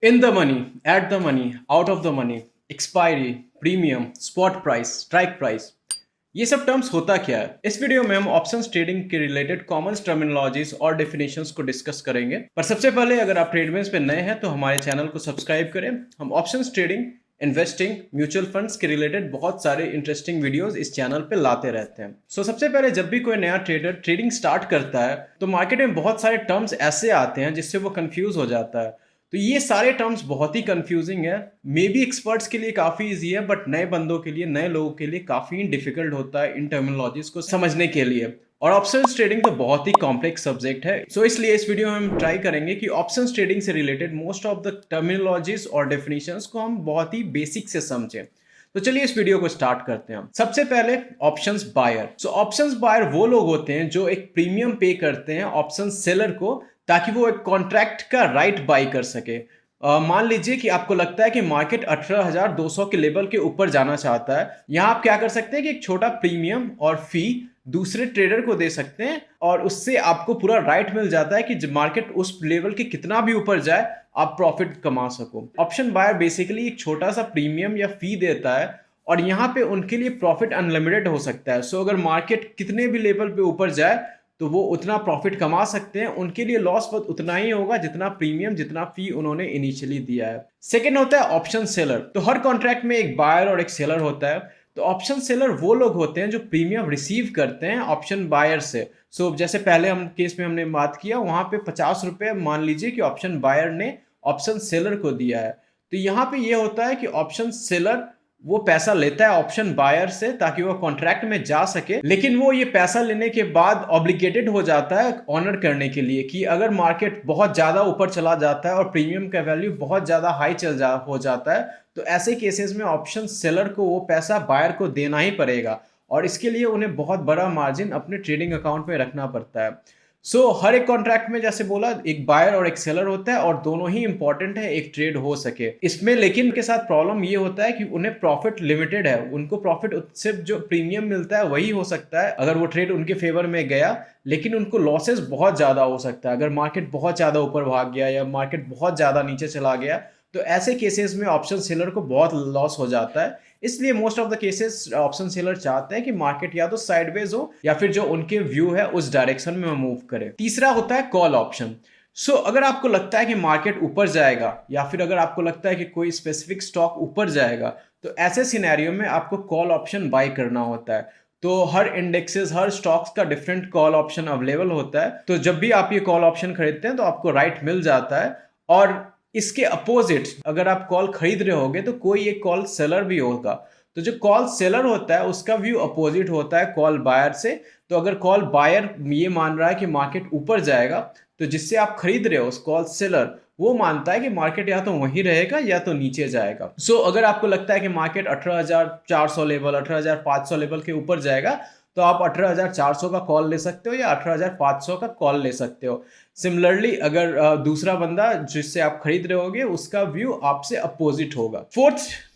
In the money, eight the money, out of the money, expiry, premium, spot price, strike price, ये सब terms होता क्या है? इस वीडियो में हम ऑप्शंस ट्रेडिंग के रिलेटेड कॉमन टर्मिनोलॉजीज और डेफिनेशंस को डिस्कस करेंगे। पर सबसे पहले अगर आप ट्रेडमेंस पे नए हैं तो हमारे चैनल को सब्सक्राइब करें। हम options trading, investing, mutual funds के रिलेटेड बहुत सारे इंटरेस्टिंग वीडियोस इस चैनल पे लाते रहते हैं। सबसे पहले जब भी कोई नया ट्रेडर ट्रेडिंग स्टार्ट करता है तो मार्केट में बहुत सारे टर्म्स ऐसे आते हैं जिससे वो कंफ्यूज हो जाता है। तो ये सारे टर्म्स बहुत ही कंफ्यूजिंग है। मे बी एक्सपर्ट्स के लिए काफ़ी इजी है, बट नए बंदों के लिए, नए लोगों के लिए काफ़ी डिफिकल्ट होता है इन टर्मिनोलॉजीज को समझने के लिए। और ऑप्शंस ट्रेडिंग तो बहुत ही कॉम्प्लेक्स सब्जेक्ट है। इसलिए इस वीडियो में हम ट्राई करेंगे कि ऑप्शंस ट्रेडिंग से related most of the terminologies और डेफिनेशंस को हम बहुत ही बेसिक से समझें। तो चलिए इस वीडियो को स्टार्ट करते हैं। सबसे पहले ऑप्शंस बायर। ऑप्शंस बायर वो लोग होते हैं जो एक प्रीमियम पे करते हैं ऑप्शन सेलर को, ताकि वो एक कॉन्ट्रैक्ट का राइट बाई कर सके। मान लीजिए कि आपको लगता है कि मार्केट 18,200 के लेवल के ऊपर जाना चाहता है। यहाँ आप क्या कर सकते हैं कि एक छोटा प्रीमियम और फी दूसरे ट्रेडर को दे सकते हैं और उससे आपको पूरा राइट मिल जाता है कि मार्केट उस लेवल के कितना भी ऊपर जाए आप प्रॉफिट कमा सको। ऑप्शन बायर बेसिकली एक छोटा सा प्रीमियम या फी देता है और यहाँ पे उनके लिए प्रॉफिट अनलिमिटेड हो सकता है। अगर मार्केट कितने भी लेवल पे ऊपर जाए तो वो उतना प्रॉफिट कमा सकते हैं। उनके लिए लॉस बस उतना ही होगा जितना प्रीमियम, जितना फी उन्होंने इनिशियली दिया है। सेकेंड होता है ऑप्शन सेलर। तो हर कॉन्ट्रैक्ट में एक बायर और एक सेलर होता है। तो ऑप्शन सेलर वो लोग होते हैं जो प्रीमियम रिसीव करते हैं ऑप्शन बायर से। जैसे पहले हम केस में हमने बात किया, वहां पे 50 रुपए मान लीजिए कि ऑप्शन बायर ने ऑप्शन सेलर को दिया है। तो यहाँ पे ये होता है कि ऑप्शन सेलर वो पैसा लेता है ऑप्शन बायर से ताकि वो कॉन्ट्रैक्ट में जा सके, लेकिन वो ये पैसा लेने के बाद ऑब्लिगेटेड हो जाता है ऑनर करने के लिए कि अगर मार्केट बहुत ज्यादा ऊपर चला जाता है और प्रीमियम का वैल्यू बहुत ज्यादा हाई हो जाता है, तो ऐसे केसेस में ऑप्शन सेलर को वो पैसा बायर को देना ही पड़ेगा और इसके लिए उन्हें बहुत बड़ा मार्जिन अपने ट्रेडिंग अकाउंट में रखना पड़ता है। हर एक कॉन्ट्रैक्ट में जैसे बोला एक बायर और एक सेलर होता है और दोनों ही इंपॉर्टेंट है एक ट्रेड हो सके इसमें। लेकिन के साथ प्रॉब्लम ये होता है कि उन्हें प्रॉफिट लिमिटेड है। उनको प्रॉफिट सिर्फ जो प्रीमियम मिलता है वही हो सकता है अगर वो ट्रेड उनके फेवर में गया, लेकिन उनको लॉसेस बहुत ज्यादा हो सकता है अगर मार्केट बहुत ज्यादा ऊपर भाग गया या मार्केट बहुत ज्यादा नीचे चला गया। तो ऐसे केसेस में ऑप्शन सेलर को बहुत लॉस हो जाता है। इसलिए most of the cases option seller चाहते हैं कि मार्केट या तो साइडवेज हो या फिर जो उनके व्यू है उस डायरेक्शन में मूव करे। तीसरा होता है कॉल ऑप्शन। अगर आपको लगता है कि मार्केट ऊपर जाएगा या फिर अगर आपको लगता है कि कोई स्पेसिफिक स्टॉक ऊपर जाएगा, तो ऐसे सिनेरियो में आपको कॉल ऑप्शन बाय करना होता है। तो हर इंडेक्सेस, हर स्टॉक्स का डिफरेंट कॉल ऑप्शन अवेलेबल होता है। तो जब भी आप ये कॉल ऑप्शन खरीदते हैं तो आपको राइट मिल जाता है। और इसके अपोजिट अगर आप कॉल खरीद रहे होगे तो कोई एक कॉल सेलर भी होगा। तो जो कॉल सेलर होता है उसका व्यू अपोजिट होता है कॉल बायर से। तो अगर कॉल बायर ये मान रहा है कि मार्केट ऊपर जाएगा, तो जिससे आप खरीद रहे हो उस कॉल सेलर वो मानता है कि मार्केट या तो वहीं रहेगा या तो नीचे जाएगा। अगर आपको लगता है कि मार्केट 18,400 लेवल, 18,500 लेवल के ऊपर जाएगा, तो आप 18,400 का कॉल ले सकते हो या 18,500 का कॉल ले सकते हो। सिमिलरली अगर दूसरा बंदा जिससे आप खरीद रहे होगे उसका व्यू आपसे अपोजिट होगा।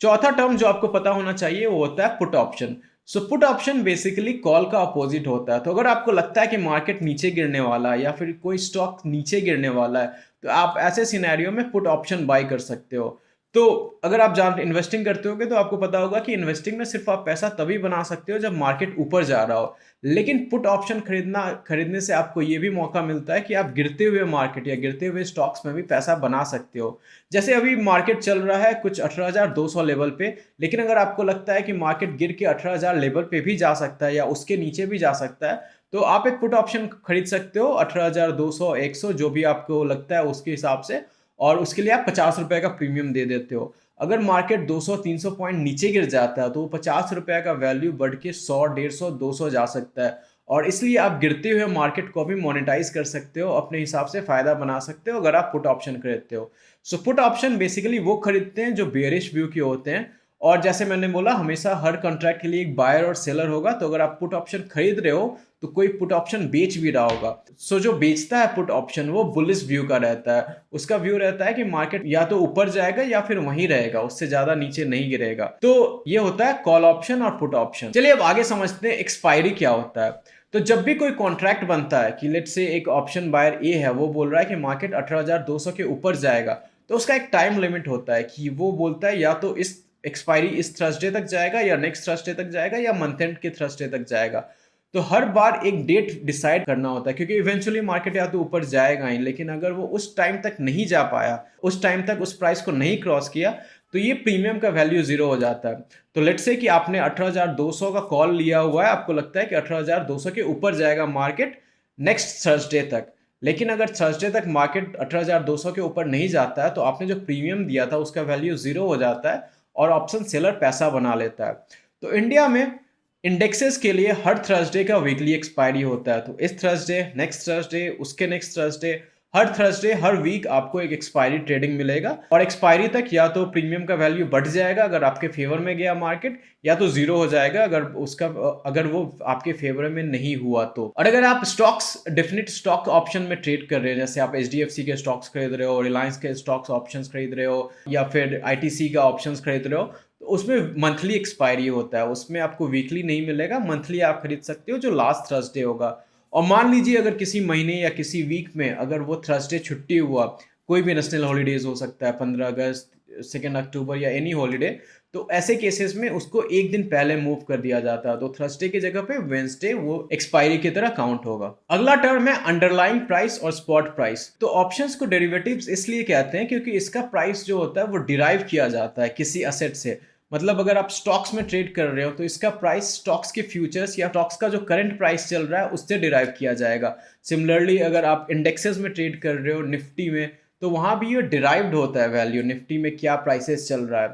चौथा टर्म जो आपको पता होना चाहिए वो होता है put option. Put option basically call का अपोजिट होता है। तो अगर आपको लगता है कि मार्केट नीचे गिरने वाला है या फिर कोई स्टॉक नीचे गिरने वाला है, तो आप ऐसे सिनेरियो में पुट ऑप्शन बाय कर सकते हो। तो अगर आप इन्वेस्टिंग करते होगे तो आपको पता होगा कि इन्वेस्टिंग में सिर्फ आप पैसा तभी बना सकते हो जब मार्केट ऊपर जा रहा हो। लेकिन पुट ऑप्शन खरीदने से आपको ये भी मौका मिलता है कि आप गिरते हुए मार्केट या गिरते हुए स्टॉक्स में भी पैसा बना सकते हो। जैसे अभी मार्केट चल रहा है कुछ 18,200 लेवल पे, लेकिन अगर आपको लगता है कि मार्केट गिर के 18,000 लेवल पे भी जा सकता है या उसके नीचे भी जा सकता है, तो आप एक पुट ऑप्शन खरीद सकते हो 18,200, 100 जो भी आपको लगता है उसके हिसाब से, और उसके लिए आप 50 रुपए का प्रीमियम दे देते हो। अगर मार्केट 200-300 पॉइंट नीचे गिर जाता है तो वो 50 रुपए का वैल्यू बढ़ के 100, 150, 200 जा सकता है। और इसलिए आप गिरते हुए मार्केट को भी मोनेटाइज कर सकते हो, अपने हिसाब से फायदा बना सकते हो अगर आप पुट ऑप्शन खरीदते हो। पुट ऑप्शन बेसिकली वो खरीदते हैं जो बेयरिश व्यू के होते हैं। और जैसे मैंने बोला हमेशा हर कॉन्ट्रैक्ट के लिए एक बायर और सेलर होगा। तो अगर आप पुट ऑप्शन खरीद रहे हो तो कोई पुट ऑप्शन बेच भी रहा होगा। जो बेचता है पुट ऑप्शन वो बुलिश व्यू का रहता है। उसका व्यू रहता है कि मार्केट या तो ऊपर जाएगा या फिर वहीं रहेगा, उससे ज्यादा नीचे नहीं गिरेगा। तो ये होता है कॉल ऑप्शन और पुट ऑप्शन। चलिए अब आगे समझते हैं एक्सपायरी क्या होता है। तो जब भी कोई कॉन्ट्रैक्ट बनता है कि लेट से एक ऑप्शन बायर ए है, वो बोल रहा है कि मार्केट 18,200 के ऊपर जाएगा, तो उसका एक टाइम लिमिट होता है कि वो बोलता है या तो इस एक्सपायरी इस थर्सडे तक जाएगा या नेक्स्ट थर्सडे तक जाएगा या मंथ एंड के थर्सडे तक जाएगा। तो हर बार एक डेट डिसाइड करना होता है क्योंकि इवेंचुअली मार्केट या तो ऊपर जाएगा ही, लेकिन अगर वो उस टाइम तक नहीं जा पाया, उस टाइम तक उस प्राइस को नहीं क्रॉस किया, तो ये प्रीमियम का वैल्यू जीरो हो जाता है। तो लेट्स से कि आपने 18,200 का कॉल लिया हुआ है, आपको लगता है कि 18,200 के ऊपर जाएगा मार्केट नेक्स्ट थर्सडे तक, लेकिन अगर थर्सडे तक मार्केट 18,200 के ऊपर नहीं जाता है तो आपने जो प्रीमियम दिया था उसका वैल्यू जीरो हो जाता है और ऑप्शन सेलर पैसा बना लेता है। तो इंडिया में इंडेक्सेस के लिए हर थर्सडे का वीकली एक्सपायरी होता है। तो इस थर्सडे, नेक्स्ट थर्सडे, उसके नेक्स्ट थर्सडे, हर थर्सडे हर वीक आपको एक एक्सपायरी ट्रेडिंग मिलेगा और एक्सपायरी तक या तो प्रीमियम का वैल्यू बढ़ जाएगा अगर आपके फेवर में गया मार्केट, या तो जीरो हो जाएगा अगर वो आपके फेवर में नहीं हुआ तो। और अगर आप स्टॉक्स, डेफिनेट स्टॉक ऑप्शन में ट्रेड कर रहे हैं, जैसे आप एचडीएफसी के स्टॉक्स खरीद रहे हो, रिलायंस के स्टॉक्स ऑप्शंस खरीद रहे हो या फिर आईटीसी का ऑप्शंस खरीद रहे हो, तो उसमें मंथली एक्सपायरी होता है, उसमें आपको वीकली नहीं मिलेगा, मंथली आप खरीद सकते हो जो लास्ट थर्सडे होगा। और मान लीजिए अगर किसी महीने या किसी वीक में अगर वो थर्सडे छुट्टी हुआ, कोई भी नेशनल हॉलीडेज हो सकता है, 15 अगस्त, 2 अक्टूबर या एनी हॉलीडे, तो ऐसे केसेस में उसको एक दिन पहले मूव कर दिया जाता है, तो थर्सडे की जगह पे वेंसडे वो एक्सपायरी की तरह काउंट होगा। अगला टर्म है अंडरलाइंग प्राइस और स्पॉट प्राइस। तो ऑप्शंस को डेरिवेटिव्स इसलिए कहते हैं क्योंकि इसका प्राइस जो होता है वो डिराइव किया जाता है किसी असेट से। मतलब अगर आप स्टॉक्स में ट्रेड कर रहे हो तो इसका प्राइस स्टॉक्स के फ्यूचर्स या स्टॉक्स का जो करंट प्राइस चल रहा है उससे डिराइव किया जाएगा। सिमिलरली अगर आप इंडेक्सेस में ट्रेड कर रहे हो, निफ्टी में, तो वहां भी ये डिराइव्ड होता है वैल्यू, निफ्टी में क्या प्राइसेस चल रहा है।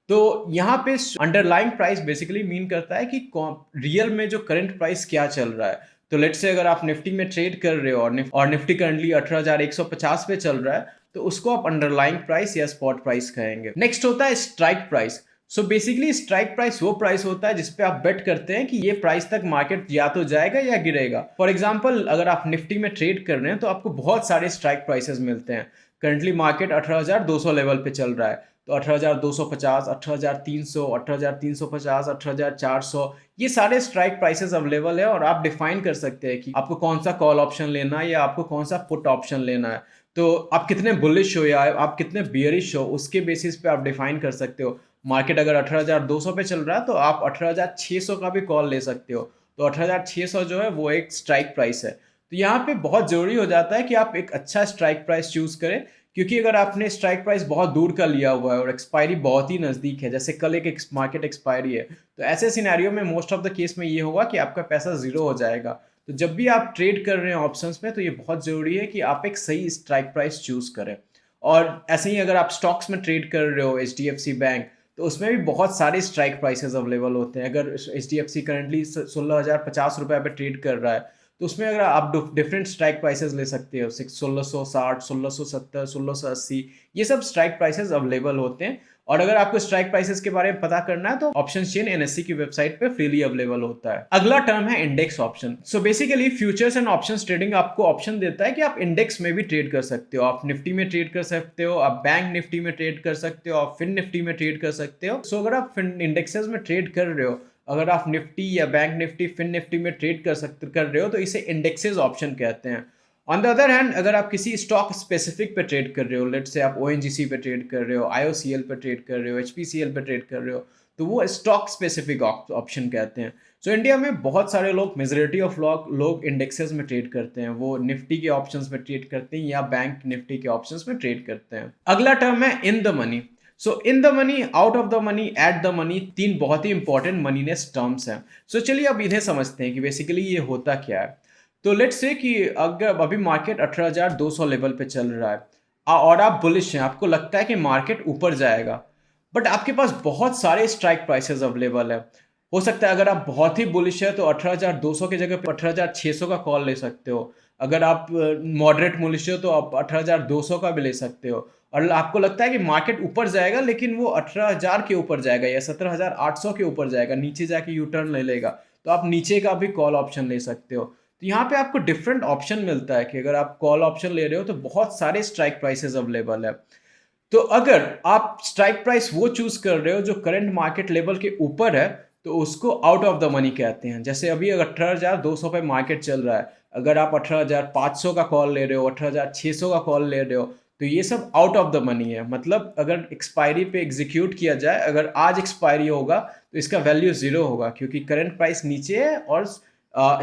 तो यहाँ पे अंडरलाइंग प्राइस बेसिकली मीन करता है कि रियल में जो करंट प्राइस क्या चल रहा है। तो लेट्स से अगर आप निफ्टी में ट्रेड कर रहे हो और निफ्टी करंटली 18,150 पे चल रहा है, तो उसको आप अंडरलाइंग प्राइस या स्पॉट प्राइस कहेंगे। नेक्स्ट होता है strike price. So basically strike price वो प्राइस होता है जिसपे आप बेट करते हैं कि ये प्राइस तक मार्केट या तो जाएगा या गिरेगा। फॉर एग्जांपल अगर आप निफ्टी में ट्रेड कर रहे हैं तो आपको बहुत सारे स्ट्राइक प्राइसेस मिलते हैं। करंटली मार्केट 18,200 लेवल पे चल रहा है, तो 18,250, 18,300, 18,350, 18,400, ये सारे स्ट्राइक प्राइसेस अवेलेबल है और आप डिफाइन कर सकते हैं कि आपको कौन सा कॉल ऑप्शन लेना है या आपको कौन सा पुट ऑप्शन लेना है। तो आप कितने बुलिश हो या आप कितने बियरिश हो, उसके बेसिस पे आप डिफाइन कर सकते हो। मार्केट अगर 18,200 पे चल रहा है तो आप 18,600 का भी कॉल ले सकते हो, तो 18,600 जो है वो एक स्ट्राइक प्राइस है। तो यहाँ पे बहुत जरूरी हो जाता है कि आप एक अच्छा स्ट्राइक प्राइस चूज करें, क्योंकि अगर आपने स्ट्राइक प्राइस बहुत दूर का लिया हुआ है और एक्सपायरी बहुत ही नज़दीक है, जैसे कल एक मार्केट एक्सपायरी है, तो ऐसे सिनेरियो में मोस्ट ऑफ द केस में ये होगा कि आपका पैसा जीरो हो जाएगा। तो जब भी आप ट्रेड कर रहे हैं ऑप्शंस में, तो ये बहुत ज़रूरी है कि आप एक सही स्ट्राइक प्राइस चूज करें। और ऐसे ही अगर आप स्टॉक्स में ट्रेड कर रहे हो, HDFC बैंक, तो उसमें भी बहुत सारे स्ट्राइक प्राइसेस अवेलेबल होते हैं। अगर HDFC करंटली 16,050 रुपये पे ट्रेड कर रहा है, तो उसमें अगर आप डिफरेंट स्ट्राइक प्राइसेस ले सकते हो, 1660, 1670, 1680, ये सब स्ट्राइक प्राइसेस अवेलेबल होते हैं। और अगर आपको स्ट्राइक प्राइसेस के बारे में पता करना है तो ऑप्शन चेन NSE की वेबसाइट पे फ्रीली अवेलेबल होता है। अगला टर्म है index option. So basically futures and options trading आपको ऑप्शन देता है कि आप इंडेक्स में भी ट्रेड कर सकते हो। आप निफ्टी में ट्रेड कर सकते हो, आप बैंक निफ्टी में ट्रेड कर सकते हो, आप फिन निफ्टी में ट्रेड कर सकते हो। सो अगर आप इंडेक्सेस में ट्रेड कर रहे हो, अगर आप निफ्टी या बैंक निफ्टी, फिन निफ्टी में ट्रेड कर रहे हो, तो इसे इंडेक्सेस ऑप्शन कहते हैं। ऑन द अदर हैंड अगर आप किसी स्टॉक स्पेसिफिक पे ट्रेड कर रहे हो, लेट्स से आप ONGC पे ट्रेड कर रहे हो, IOCL पे ट्रेड कर रहे हो, HPCL पे ट्रेड कर रहे हो, तो वो स्टॉक स्पेसिफिक ऑप्शन कहते हैं। सो इंडिया में बहुत सारे लोग, मेजोरिटी ऑफ लोग इंडेक्सेस में ट्रेड करते हैं, वो निफ्टी के ऑप्शंस में ट्रेड करते हैं या बैंक निफ्टी के ऑप्शंस में ट्रेड करते हैं। अगला टर्म है इन the money. So in the money, out of the money, eight the money, तीन बहुत ही इंपॉर्टेंट मनीनेस टर्म्स हैं। सो चलिए अब इन्हें समझते हैं कि बेसिकली ये होता क्या है। तो लेट्स से कि अगर अभी मार्केट 18,200 लेवल पे चल रहा है और आप बुलिश हैं, आपको लगता है कि मार्केट ऊपर जाएगा, बट आपके पास बहुत सारे स्ट्राइक प्राइसेस अवेलेबल है। हो सकता है अगर आप बहुत ही बुलिश है तो 18,200 की जगह पे 18,600 का कॉल ले सकते हो। अगर आप मॉडरेट बुलिश हो तो आप 18,200 का भी ले सकते हो। और आपको लगता है कि मार्केट ऊपर जाएगा लेकिन वो 18,000 के ऊपर जाएगा या 17,800 के ऊपर जाएगा, नीचे जाके यू टर्न ले लेगा, तो आप नीचे का भी कॉल ऑप्शन ले सकते हो। तो यहाँ पे आपको डिफरेंट ऑप्शन मिलता है कि अगर आप कॉल ऑप्शन ले रहे हो तो बहुत सारे स्ट्राइक प्राइसेस अवेलेबल है। तो अगर आप स्ट्राइक प्राइस वो चूज कर रहे हो जो करंट मार्केट लेवल के ऊपर है, तो उसको आउट ऑफ द मनी कहते हैं। जैसे अभी अगर 18,200 पे मार्केट चल रहा है, अगर आप 18,500 का कॉल ले रहे हो, 18,600 का कॉल ले रहे हो, तो ये सब आउट ऑफ द मनी है। मतलब अगर एक्सपायरी पे एग्जीक्यूट किया जाए, अगर आज एक्सपायरी होगा तो इसका वैल्यू जीरो होगा, क्योंकि करंट प्राइस नीचे है और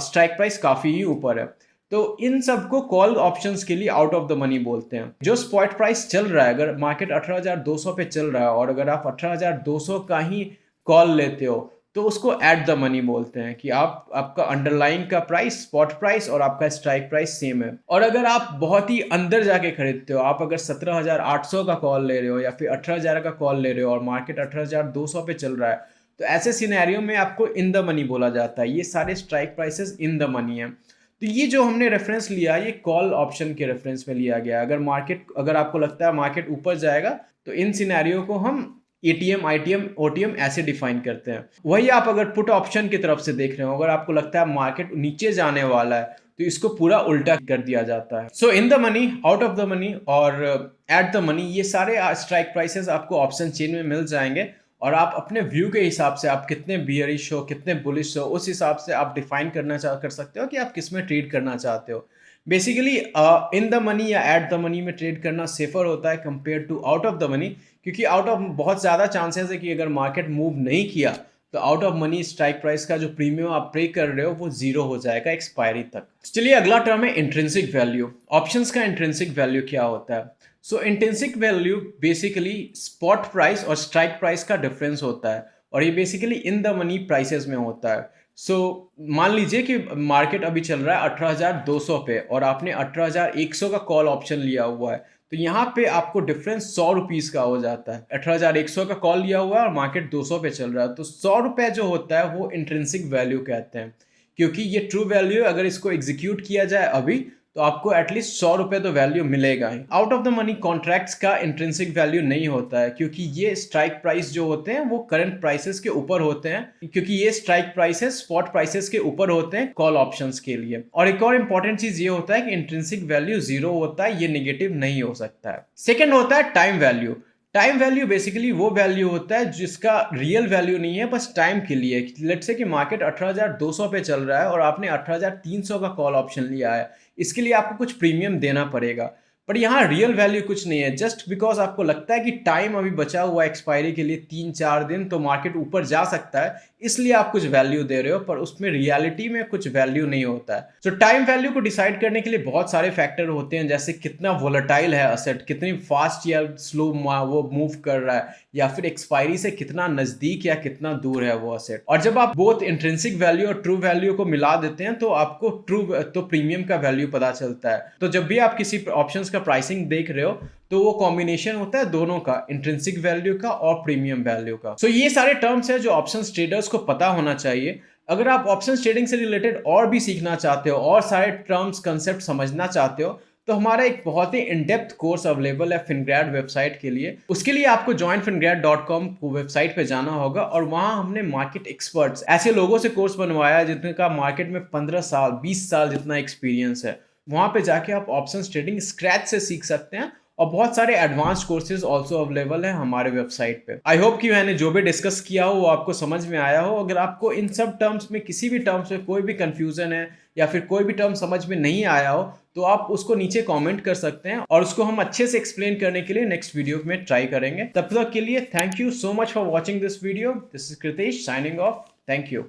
स्ट्राइक प्राइस काफ़ी ही ऊपर है। तो इन सब को कॉल ऑप्शंस के लिए आउट ऑफ द मनी बोलते हैं। जो स्पॉट प्राइस चल रहा है, अगर मार्केट 18,200 पे चल रहा है और अगर आप 18,200 का ही कॉल लेते हो तो उसको एट द मनी बोलते हैं, कि आपका अंडरलाइंग का प्राइस, स्पॉट प्राइस और आपका स्ट्राइक प्राइस सेम है। और अगर आप बहुत ही अंदर जाके खरीदते हो, आप अगर 17,800 का कॉल ले रहे हो या फिर 18,000 का कॉल ले रहे हो और मार्केट 18,200 पे चल रहा है, तो ऐसे सिनेरियो में आपको इन द मनी बोला जाता है। ये सारे strike prices in the money है। तो ये जो हमने रेफरेंस लिया, ये कॉल ऑप्शन के रेफरेंस में लिया गया। अगर आपको लगता है मार्केट ऊपर जाएगा तो इन सिनेरियो को हम एटीएम, आईटीएम, ओटीएम ऐसे डिफाइन करते हैं। वही आप अगर पुट ऑप्शन की तरफ से देख रहे हो, अगर आपको लगता है मार्केट नीचे जाने वाला है तो इसको पूरा उल्टा कर दिया जाता है। So in the money, out of the money और एट द मनी, ये सारे स्ट्राइक प्राइसेस आपको ऑप्शन चेन में मिल जाएंगे और आप अपने व्यू के हिसाब से, आप कितने बियरिश हो, कितने बुलिश हो, उस हिसाब से आप डिफाइन कर सकते हो कि आप किस में ट्रेड करना चाहते हो। बेसिकली इन द मनी या एट द मनी में ट्रेड करना सेफर होता है compare to out of the money, क्योंकि आउट ऑफ बहुत ज़्यादा चांसेस है कि अगर मार्केट मूव नहीं किया तो out of money strike price का जो प्रीमियम आप पे कर रहे हो वो जीरो हो जाएगा एक्सपायरी तक। चलिए अगला टर्म है इंट्रिंसिक वैल्यू। ऑप्शंस का इंट्रिंसिक वैल्यू क्या होता है? So intrinsic value basically spot price और स्ट्राइक प्राइस का डिफरेंस होता है और ये basically in the money prices में होता है। सो मान लीजिए कि मार्केट अभी चल रहा है 18,200 पे और आपने 18,100 का कॉल ऑप्शन लिया हुआ है, तो यहाँ पे आपको डिफरेंस 100 रुपीज़ का हो जाता है। 18,100 का कॉल लिया हुआ है और मार्केट 200 पे चल रहा है, तो 100 रुपये जो होता है वो इंट्रिंसिक वैल्यू कहते हैं, क्योंकि ये ट्रू वैल्यू, अगर इसको एग्जीक्यूट किया जाए अभी तो आपको एटलीस्ट 100 रुपये तो वैल्यू मिलेगा ही। Out of the money contracts का इंट्रिंसिक वैल्यू नहीं होता है, क्योंकि ये स्ट्राइक प्राइस जो होते हैं वो करंट प्राइसेस के ऊपर होते हैं, क्योंकि ये स्ट्राइक प्राइसेस स्पॉट प्राइसेस के ऊपर होते हैं कॉल ऑप्शंस के लिए। और एक और इंपॉर्टेंट चीज ये होता है कि इंट्रिंसिक वैल्यू जीरो होता है, ये नेगेटिव नहीं हो सकता है। सेकेंड होता है time value. Time value basically वो वैल्यू होता है जिसका रियल वैल्यू नहीं है, बस टाइम के लिए। लेट्स से कि मार्केट 18,200 पे चल रहा है और आपने 18,300 का कॉल ऑप्शन लिया है, इसके लिए आपको कुछ प्रीमियम देना पड़ेगा, पर यहाँ रियल वैल्यू कुछ नहीं है। जस्ट बिकॉज आपको लगता है कि टाइम अभी बचा हुआ है एक्सपायरी के लिए 3-4 दिन, तो मार्केट ऊपर जा सकता है, इसलिए आप कुछ वैल्यू दे रहे हो, पर उसमें रियलिटी में कुछ वैल्यू नहीं होता है। तो टाइम वैल्यू को डिसाइड करने के लिए बहुत सारे फैक्टर होते हैं, जैसे कितना वोलेटाइल है असेट, कितनी फास्ट या स्लो वो मूव कर रहा है, या फिर एक्सपायरी से कितना नजदीक या कितना दूर है वो असेट। और जब आप बोथ इंट्रिंसिक वैल्यू और ट्रू वैल्यू को मिला देते हैं तो आपको प्रीमियम का वैल्यू पता चलता है। तो जब भी आप किसी ऑप्शंस का प्राइसिंग देख रहे हो तो वो कॉम्बिनेशन होता है दोनों का, इंट्रिंसिक वैल्यू का और प्रीमियम वैल्यू का। सो ये सारे टर्म्स हैं जो ऑप्शंस ट्रेडर्स को पता होना चाहिए। अगर आप ऑप्शंस ट्रेडिंग से रिलेटेड और भी सीखना चाहते हो और सारे टर्म्स कंसेप्ट समझना चाहते हो, तो हमारा एक बहुत ही इन डेप्थ कोर्स अवेलेबल है फिनग्रैड वेबसाइट के लिए। उसके लिए आपको joinfingrad.com वेबसाइट पे जाना होगा और वहां हमने मार्केट एक्सपर्ट्स, ऐसे लोगों से कोर्स बनवाया है जिनका मार्केट में 15 साल 20 साल जितना एक्सपीरियंस है। वहां पे जाके आप ऑप्शंस ट्रेडिंग स्क्रैच से सीख सकते हैं और बहुत सारे एडवांस कोर्सेज ऑल्सो अवेलेबल है हमारे वेबसाइट पे। आई होप कि मैंने जो भी डिस्कस किया हो वो आपको समझ में आया हो। अगर आपको इन सब टर्म्स में, किसी भी टर्म्स में कोई भी कंफ्यूजन है या फिर कोई भी टर्म समझ में नहीं आया हो, तो आप उसको नीचे कमेंट कर सकते हैं और उसको हम अच्छे से एक्सप्लेन करने के लिए नेक्स्ट वीडियो में ट्राई करेंगे। तब तक के लिए thank you so much for watching this video. This is Kritesh signing off. Thank you.